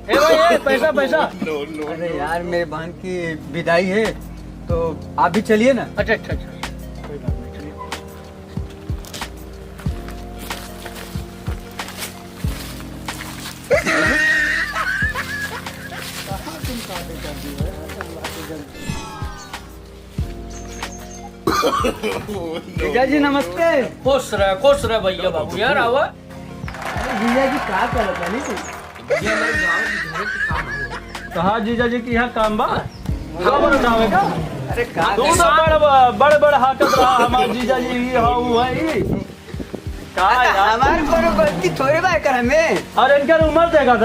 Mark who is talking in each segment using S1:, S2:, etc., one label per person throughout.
S1: ए भाई ए, पैसा पैसा।
S2: अरे यार मेरे बहन की विदाई है तो आप भी चलिए ना।
S1: अच्छा अच्छा अच्छा, कोई बात नहीं, चलिए।
S2: जीजा जी नमस्ते।
S1: खुश रह भैया बाबू यार आवा।
S2: जीजा जी क्या कर रहे नहीं?
S1: भैया मेरे गाँव की घर के काम है।
S3: कहा जीजा जी की यहाँ काम बा खबर उठावेगा।
S2: अरे का
S3: तू तो बड़ हाकत रहा हमार जीजा जी ही हाँ वो है का यार।
S2: हमारी कोनो गलती थोड़ी बा कर हमें।
S3: अरे इनका उम्र देखा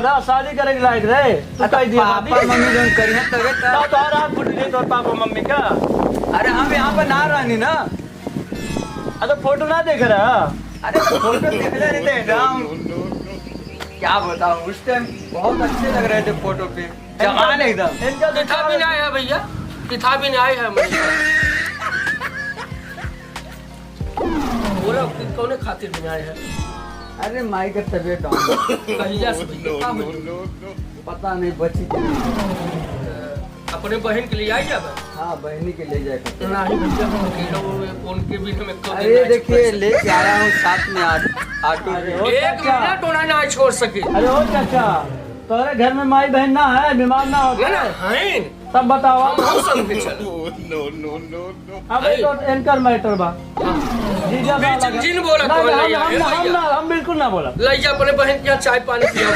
S3: था शादी करे के लायक रहे तो कह दिया
S2: पापा मम्मी जो करिए तबे
S3: ना तो रात फुट गई तो पापा मम्मी का।
S2: अरे हम यहाँ पर ना रहनी ना।
S3: अरे फोटो ना देख रहा।
S2: अरे तो फोटो देख ले रहे थे हम क्या बताऊं उस टाइम बहुत अच्छे लग रहे थे फोटो पे जवान एकदम।
S3: इनका
S1: पिता भी नहीं आया भैया, पिता भी नहीं आया है मेरे। बोला कौन खातिर नहीं आया है?
S2: अरे माई का तबीयत डाउन
S1: कहिया से भैया का भैया?
S2: पता नहीं बची थी
S1: अपने बहन के लिए आई जाब?
S2: हाँ बहनी के ले जाए।
S1: नहीं भैया हम अकेला उनके भी हमें कब
S2: अरे देखिए लेके आया हूँ साथ में ऑटो
S3: अरे
S2: में।
S3: ओ
S1: एक
S3: चाचा।
S1: मिनट होना ना छोड़ सके।
S3: अरे ओ चाचा तोरे घर में माई बहन ना है बीमार ना
S1: ना
S3: होता
S1: ना
S3: है
S1: हैं
S3: तब बताओ।
S1: हम हो समझे चल।
S3: अबे तो इनकर मैटर बा जीजा सा
S1: बीच
S3: लगा।
S1: जिन बोला
S3: नहीं,
S1: तो
S3: नहीं,
S1: ले जा, ले जा।
S3: हम बिल्कुल ना बोला।
S1: ले जा अपने बहन के यहाँ चाय पानी पिया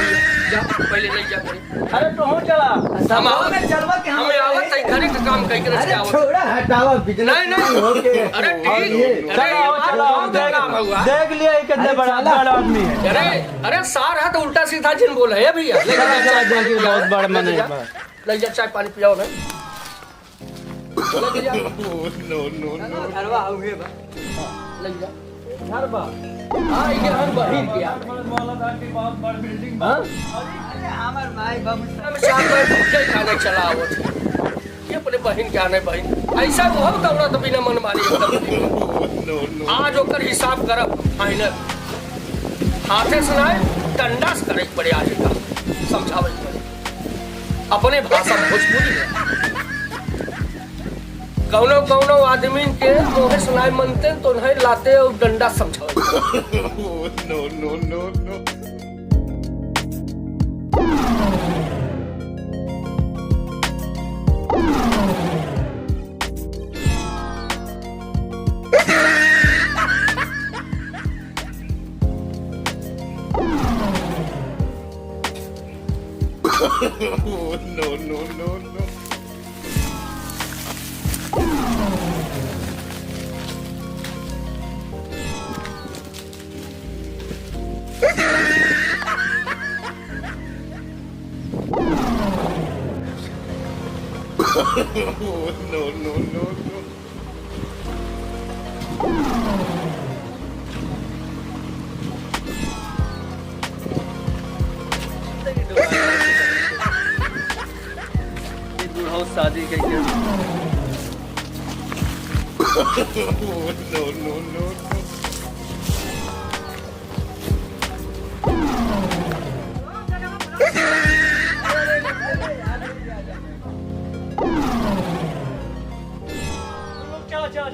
S1: जा पहले ले जा करे।
S3: अरे तो हो चला
S1: हम आवत
S2: में चलवा के
S1: हमें आवत है घरे का काम करके रस्ते
S2: अरे
S1: आवत।
S2: छोड़ा हटावा बिजनेस
S1: नहीं नहीं
S2: होके
S1: अरे
S2: और ये
S1: ठीक
S3: चलो
S1: अरे काम हुआ।
S3: देख लिया ये कितने
S2: अरे
S3: बड़ा
S2: चला।
S3: बड़ा आदमी है।
S1: अरे सार है तो उल्टा सीधा जिन बोला है भैया। ले जा
S3: चला,
S1: चाय
S3: चला,
S1: पानी
S3: देखिए,
S1: पियाओ,
S3: बहुत बड़ा मन
S1: ले
S3: है।
S1: जा, ले जा चाय पानी पियाओ ना। ले जा
S2: घरवा हुए बा।
S1: ले जा।
S3: घर बा
S1: हाँ ये हम बहिन गया।
S3: बहुत बड़ बिल्डिंग
S1: हाँ
S2: अरे हमार माई बाबू
S1: हम शाम में भूखे खाने चला आवत। ये अपने बहन के आने बहन ऐसा वो हम दौड़ा तो बिना मन मारी एकदम। आज ओकर हिसाब करब फाइनल हाथे से नहीं डंडा से करे पड़े आज का समझावे पड़े अपने भाषा भोजपुरी में। कौनो कौनो आदमी के मोहे सुनाई मनते तो नहीं लाते और डंडा समझावे।
S2: शादी करके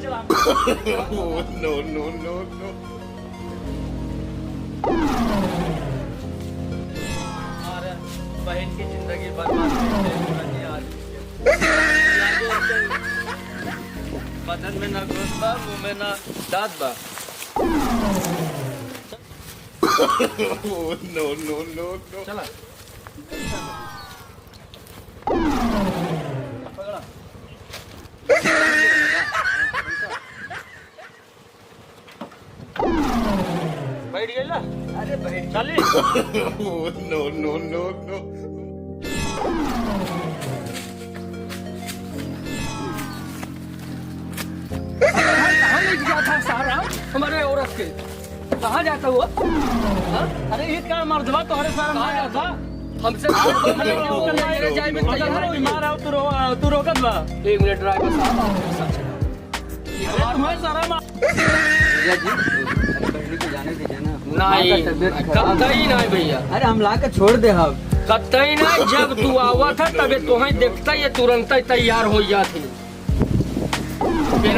S3: चला
S2: हमारे बहन की जिंदगी बर्बाद करके बदन में ना गोश्त बा मुंह में ना दांत बा।
S1: चला
S3: बैठ गई ना।
S2: अरे बहन
S3: चली
S1: कहाँ ले गया था सारा हमारे औरत के? कहाँ जाता हुआ?
S3: अरे ये क्या मर्दवा तुम्हारे साथ में आया था।
S1: हमसे जाए में तैयार है।
S3: बीमार आओ तू रोकत बा।
S1: 1 मिनट ड्राइवर साहब आपके साथ चला।
S3: अरे तुम्हें सारा
S2: भैया जी अरे बहनी को जाने दीजिए ना।
S1: नहीं
S2: तबीयत खराब।
S1: कतई नहीं भैया,
S2: अरे हम ला के छोड़ दे हम।
S1: कतई नहीं। जब तू आवा था तबे तुम्हें देखता ये तुरंत ही तैयार हो जाती।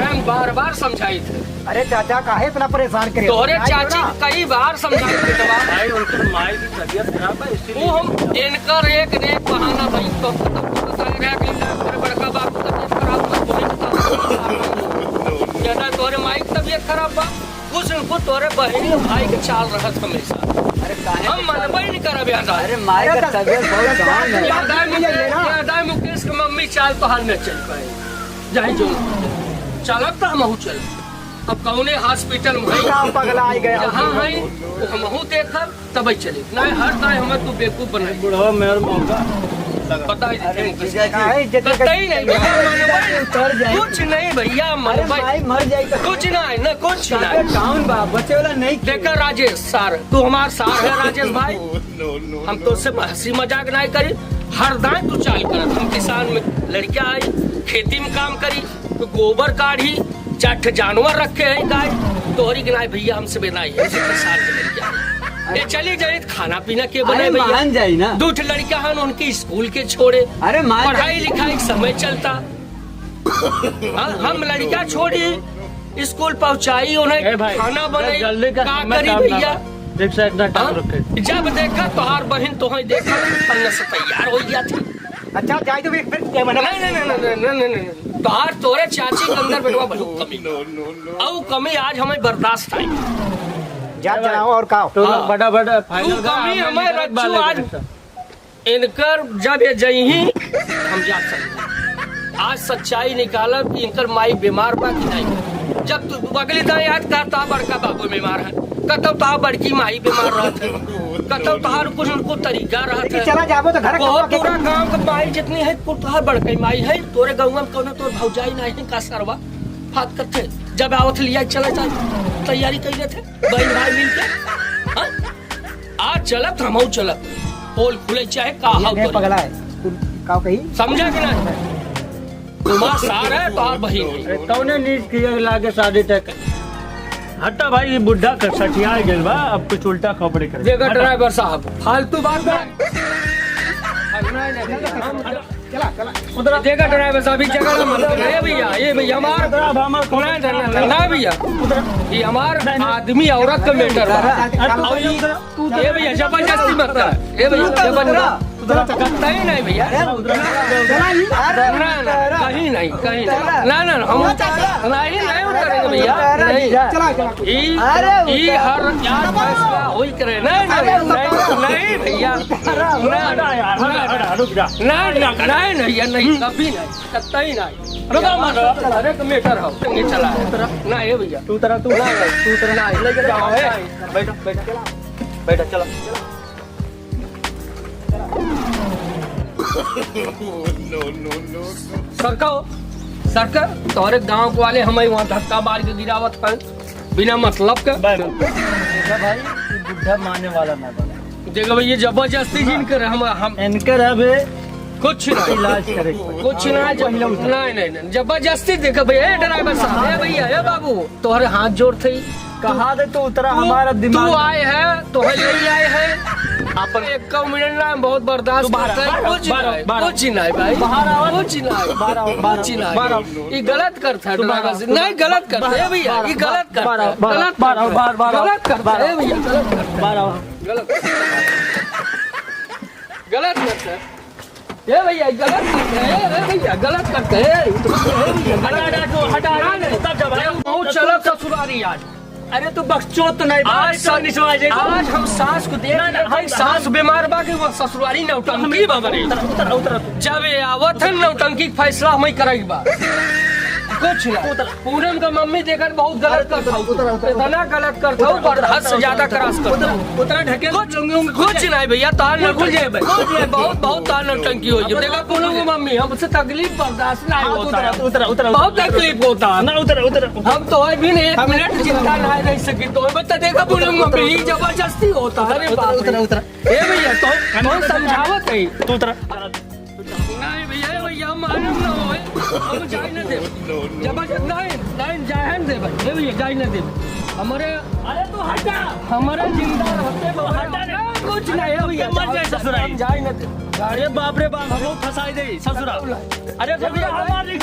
S1: हम बार बार समझाई थे।
S4: अरे चाचा काहे इतना परेशान करे?
S1: तोहरे चाची कई बार समझाई थे दवा।
S3: भाई उनकी माई की तबीयत खराब है इसलिए
S1: वो हम इनकर एक ने एक बहाना भाई तो बड़का बाप की तबीयत खराब ज्यादा तोहरे माई की तबीयत खराब बा। कुछ न कुछ तोहरे बहनी भाई के चाल रहत हमेशा।
S2: अरे काहे
S1: हम मनबे नहीं करब यादा।
S2: अरे माई का तबीयत बहुत डाउन है।
S1: यादा मुकेश के मम्मी चाल तो हाल न चल पाए। जाई जो चलब तो हम चल। अब कौने हॉस्पिटल में है
S4: पगला आई गया।
S1: जहाँ है वो हमहू देखब तब चले। नहीं हर दाई हमें तू बेवकूफ बनाई।
S3: बुढ़वा मेयर मौका
S1: पता ही
S2: अरे
S1: नहीं
S2: जीजा
S4: काहे
S2: जी,
S4: इज्जत
S1: कतई नहीं भैया, मनबे
S2: उतर जाए।
S1: कुछ नहीं भैया
S2: अरे
S1: मनबे
S2: माई मर जाएगी।
S1: कुछ नहीं न कुछ
S2: तबीयत
S1: नहीं।
S2: डाउन बा, बच्चे वाला नहीं किया।
S1: देखा राजेश सार तू हमार सार है राजेश भाई। हम तो उससे हंसी मजाक नहीं करी। हर दाएं तू चाल करत। हम किसान में लड़कियां आई खेती में काम करी तो गोबर काढ़ी चट जानवर रखे हैं गाय तोहरी के नहीं भैया हमसे बेनाई है। किसान के लड़कियां ये चली जाए खाना पीना के बने
S2: अरे
S1: भैया।
S2: मान जाई ना।
S1: दूठ लड़कियां हन उनकी स्कूल के छोड़े
S2: अरे मान
S1: पढ़ाई लिखाई समय चलता। हम लड़कियां छोड़ी स्कूल पहुंचाई उन्हें
S3: भाई
S1: खाना बनाई
S3: जल्दी का
S1: का
S3: समय
S1: करी
S3: काम
S1: भैया।
S3: ना देख से इतना टाइम रखे
S1: जब देखा तोहार बहन तोहें देखा पन्ने से तैयार हो गया था।
S4: अच्छा जाए तो फिर क्या बना?
S1: नहीं नहीं नहीं नहीं नहीं नहीं नहीं तोहार तोरे चाची के अंदर बेटवा बहुत कमी और कमी आज हमें बर्दाश्त आई।
S4: जा जाओ और का
S3: तो
S1: हाँ।
S3: बड़ा बड़ा
S1: तू
S3: फाइनल
S1: कमी हमें रच्चू आज इनकर जब ये जही हम जा सकते आज सच्चाई निकालब कि इनकर माई बीमार बा कि नहीं। जब तू अगली दिन याद करता बड़का बाबू बीमार है कतब तो बड़की माई बीमार रहत है कतब तोहार कुछ उनको तरीका रहत है।
S4: चला जाबो तो घर
S1: बहुत पूरा गांव के माई जितनी है तोहार बड़की माई है। तोरे गाँव में कोनो तोर भौजाई नहीं का सरवा फात करते जब आवत लिया चले जाए तैयारी कर थे बहन भाई मिल के। हाँ? आज चलत हम चलत पोल खुले चाहे का
S4: पगला है तू का कही
S1: समझा कि नहीं। तुम्हारा सार है तोहार बहन है।
S3: तौने नीट किया लाके शादी तय कर हटा भाई ये बुढ़ा कर सठिया गेल बा अब कुछ उल्टा खबरे कर
S1: देखा ड्राइवर साहब फालतू बात
S4: चला चला
S1: देखा ड्राइवर साहब इस जगह मत करो। ये भैया हमार ना भैया ये हमार आदमी औरत का मैटर है। ये भैया जबरदस्ती मत कर। ये भैया जबरदस्ती कहीं नहीं भैया कहीं नहीं कहीं नहीं ना ना हम नहीं नहीं उतरेंगे भैया नहीं ये हर यार फैसला वही करे नहीं नहीं भैया नहीं नहीं नहीं कभी नहीं कतई नहीं अरे कमेटर हो चला ना ये भैया
S3: तू तरह
S1: ना लेके जाओ
S3: बैठो बैठो बैठो चलो
S1: सरकार तोरे गांव वाले हमें वहाँ धक्का मार के गिरावत है बिना मतलब के।
S3: भाई बुढ़ा मानने वाला ना बना
S1: देखो भैया जबरदस्ती जिनकर हम
S3: इनकर अब
S1: कुछ नहीं
S3: इलाज करे
S1: कुछ नहीं जबरदस्ती देखो भैया ड्राइवर साहब भैया बाबू तोहरे हाथ जोड़ थे
S3: कहा दे तो उतरा हमारा
S1: तू
S3: दिमाग
S1: आए है तो ले आए है अपन एक मिनट ना बहुत बर्दाश्त करते हैं। कुछ नहीं भाई कुछ नहीं ये गलत करता है ड्राइवर से नहीं गलत करता है भैया ये गलत करता है गलत करता है भैया गलत करता है ये भैया गलत करते हैं भैया गलत करते हैं। चलो ससुरारी आज
S3: अरे तू बख्शोत नहीं
S1: आज हम सास को देख सास बीमार बाकी वो ससुरारी नौटंकी बबरे जब ये आवत है नौटंकी फैसला हमें करेगी बा कुछ ना पूनम का मम्मी देखकर बहुत गलत करता हूँ इतना गलत करता हूँ पर हद से ज्यादा क्रॉस करता हूँ उतना ढके कुछ नहीं भैया तार न खुल जाए बहुत बहुत तार नौटंकी हो गई देखा पूनम की मम्मी हमसे तकलीफ बर्दाश्त नहीं होता बहुत तकलीफ होता हम तो भी नहीं एक मिनट चिंता नहीं रह सकी तो बता देखा पूनम मम्मी जबरदस्ती होता है। अरे बाप रे ये भैया तो समझावत है नहीं भैया भैया मालूम ना हो हम जाए ना दे जबरदस्त नहीं नहीं जाए दे भाई ये भैया जाए ना दे हमारे
S3: अरे तू हटा
S1: हमारे जिंदा रहते
S3: हटा रे।
S1: कुछ नहीं है भैया
S3: मर जाए ससुराल।
S1: हम जाए ना दे
S3: अरे बाप रे बाप हम लोग फंसाई दे ससुरा। अरे भैया हमारी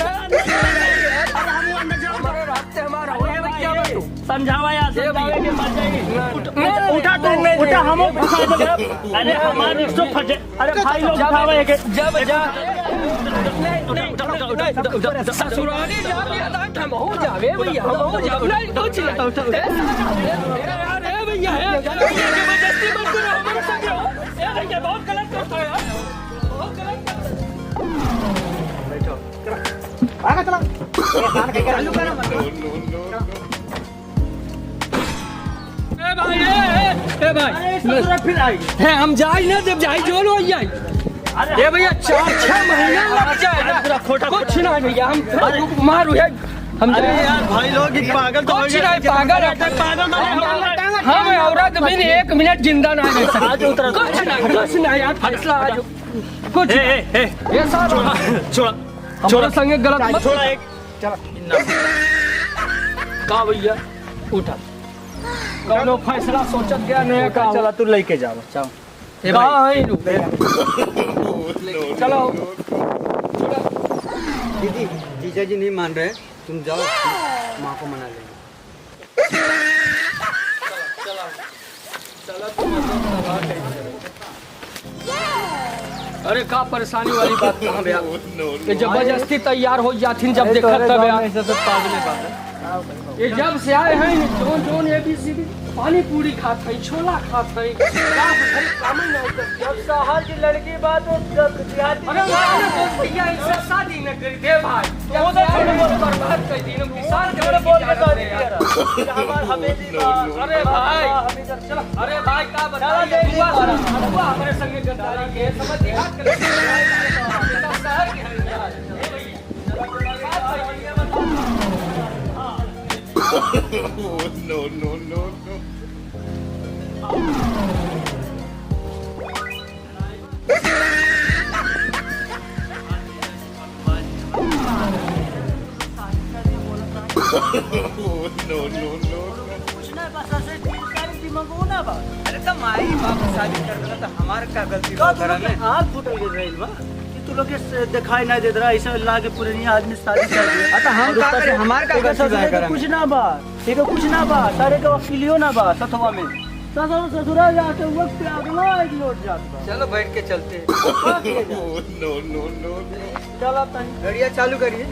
S1: हमारे रास्ते हमारा हो क्या बताऊं
S3: समझावा यार
S1: ये भैया
S3: के मर जाएगी।
S1: नहीं,
S3: उठा तू
S1: नहीं,
S3: उठा
S1: नहीं,
S3: हम लोग फंसा देंगे। अरे हमारे रिश्तों फटे। अरे भाई लोग उठावा एक
S1: जब जा ससुराली जा हम हो जावे भैया हम हो जावे नहीं कुछ नहीं अरे भैया है जबरदस्ती मत करो हमारे संग ये भैया बहुत गलत करता है यार बहुत गलत
S4: आगे चलो चालू करो
S1: भाई ए भाई
S3: ससुरा फिर आई।
S1: है हम जाए ना जब जाए जो लो जाए ये भैया 4-6 महीने लग जाए कुछ नहीं भैया हम मारू है हम
S3: अरे यार भाई लोग एक पागल तो
S1: कुछ नहीं पागल है
S3: पागल
S1: हम औरत भी 1 मिनट जिंदा ना रह सकते
S3: आज उतर
S1: कुछ नहीं यार फैसला आज कुछ ये सब
S3: छोड़ा
S1: हमारे संगे गलत मत
S3: छोड़ा एक
S1: का भैया उठा कौनो फैसला सोचत गया नहीं का
S3: चला तू लेके जाओ जाओ
S1: कहाँ है चलो
S2: दीदी जीजा जी नहीं मान रहे तुम जाओ माँ को मना लेंगे।
S1: अरे का परेशानी वाली बात कहाँ भैया ये जबरदस्ती तैयार हो जाती जब देखा तब यार ये जब से आए हैं जोन जोन ABCD पानी पूरी खात है छोला खात है काम ही नहीं करते
S3: शहर की लड़की बात देहाती
S1: अरे भैया इससे शादी न कर दे भाई वो तो बर्बाद कर दी हम किसान के बोल के अरे भाई अरे भाई का बता हुआ हमारे संगे गद्दारी के समझ देहात के शहर के हैं यार
S5: no.
S2: अरे तो माई बाप शादी कर देना तो हमारे क्या गलती बा घर में।
S3: आग फुटल गिर रही बा कि तू लोग के दिखाई नहीं देत रहा ऐसे लागे पुरानी आदमी शादी कर दिया।
S2: अच्छा हम का करें हमारे का गलती बा घर में।
S3: कुछ ना बा ठीक है कुछ ना बा सारे का वकीलियो ना बा सथवा में ससुरा जाते वक्त पे अगला एक लोट जात बा।
S2: चलो बैठ के चलते हैं।
S5: No.
S3: चला तनी
S2: गाड़ियाँ चालू करिए।